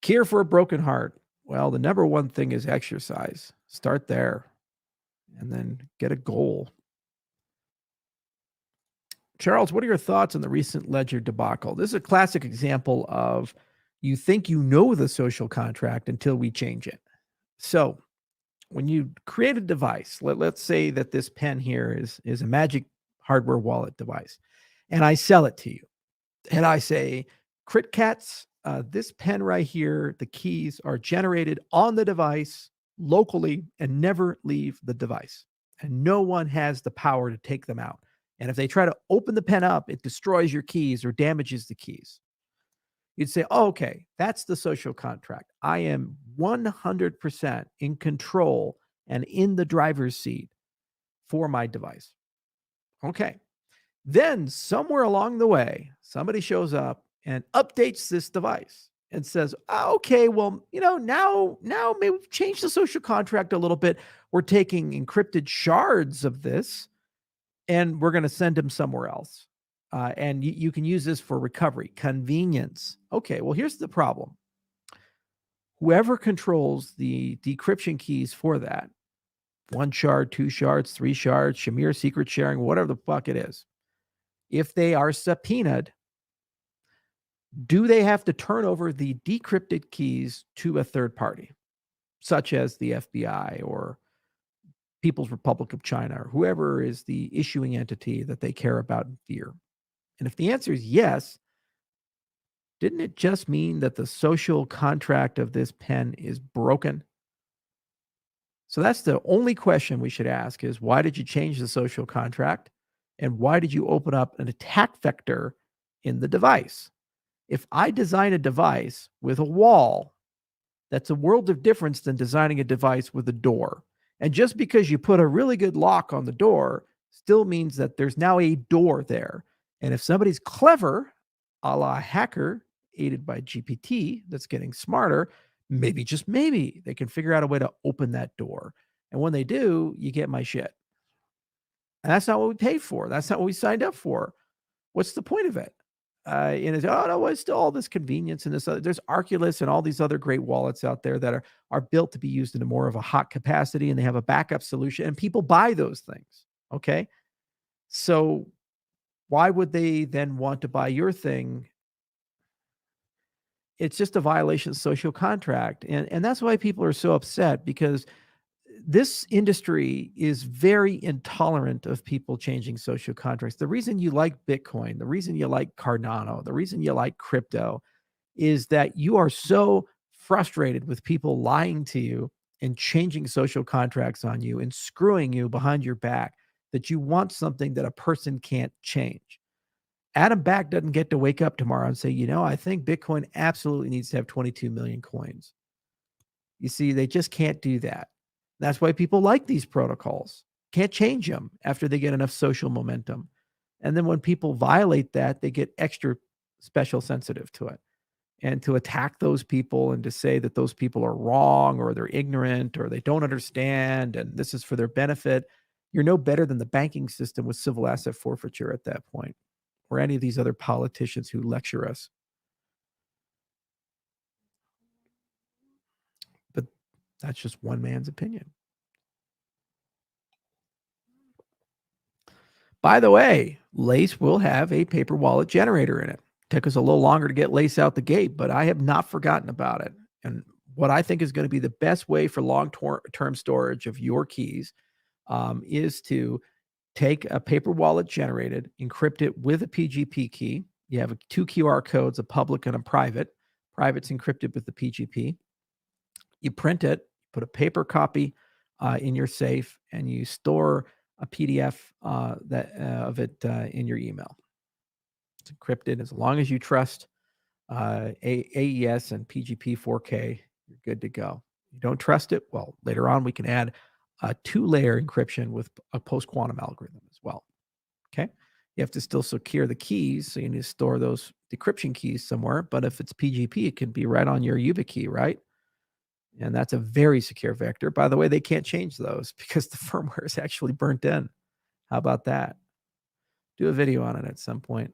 Cure for a broken heart. Well, the number one thing is exercise. Start there and then get a goal. Charles, what are your thoughts on the recent Ledger debacle? This is a classic example of you think you know the social contract until we change it. So, when you create a device, let's say that this pen here is a magic hardware wallet device, and I sell it to you, and I say, Crit Cats, this pen right here, the keys are generated on the device locally and never leave the device. And no one has the power to take them out. And if they try to open the pen up, it destroys your keys or damages the keys. You'd say, oh, okay, that's the social contract. I am 100% in control and in the driver's seat for my device. Okay. Then somewhere along the way, somebody shows up and updates this device and says, "Oh, okay, well, now maybe we've changed the social contract a little bit. We're taking encrypted shards of this and we're going to send them somewhere else. And you can use this for recovery, convenience." Okay, well, here's the problem. Whoever controls the decryption keys for that, 1 shard, 2 shards, 3 shards, Shamir secret sharing, whatever the fuck it is, if they are subpoenaed, do they have to turn over the decrypted keys to a third party, such as the FBI or People's Republic of China or whoever is the issuing entity that they care about and fear? And if the answer is yes, didn't it just mean that the social contract of this pen is broken? So that's the only question we should ask is, why did you change the social contract? And why did you open up an attack vector in the device? If I design a device with a wall, that's a world of difference than designing a device with a door. And just because you put a really good lock on the door still means that there's now a door there. And if somebody's clever, a la hacker, aided by GPT, that's getting smarter, maybe, just maybe, they can figure out a way to open that door. And when they do, you get my shit. And that's not what we paid for. That's not what we signed up for. What's the point of it? And it's, oh no, it's still all this convenience and this. There's Arculus and all these other great wallets out there that are built to be used in a more of a hot capacity, and they have a backup solution, and people buy those things. Okay, so why would they then want to buy your thing? It's just a violation of social contract, and that's why people are so upset, because this industry is very intolerant of people changing social contracts. The reason you like Bitcoin, the reason you like Cardano, the reason you like crypto is that you are so frustrated with people lying to you and changing social contracts on you and screwing you behind your back that you want something that a person can't change. Adam Back doesn't get to wake up tomorrow and say, I think Bitcoin absolutely needs to have 22 million coins. You see, they just can't do that. That's why people like these protocols. Can't change them after they get enough social momentum. And then when people violate that, they get extra special sensitive to it. And to attack those people and to say that those people are wrong or they're ignorant or they don't understand and this is for their benefit, you're no better than the banking system with civil asset forfeiture at that point, or any of these other politicians who lecture us. But that's just one man's opinion. By the way, Lace will have a paper wallet generator in it. Took us a little longer to get Lace out the gate, but I have not forgotten about it. And what I think is going to be the best way for long-term storage of your keys is to take a paper wallet generated, encrypt it with a PGP key. You have 2 QR codes, a public and a private. Private's encrypted with the PGP. You print it, put a paper copy in your safe, and you store a PDF of it in your email. It's encrypted. As long as you trust AES and PGP 4K, you're good to go. You don't trust it? Well, later on we can add a 2-layer encryption with a post-quantum algorithm as well. Okay? You have to still secure the keys, so you need to store those decryption keys somewhere. But if it's PGP, it can be right on your YubiKey, right? And that's a very secure vector. By the way, they can't change those because the firmware is actually burnt in. How about that? Do a video on it at some point.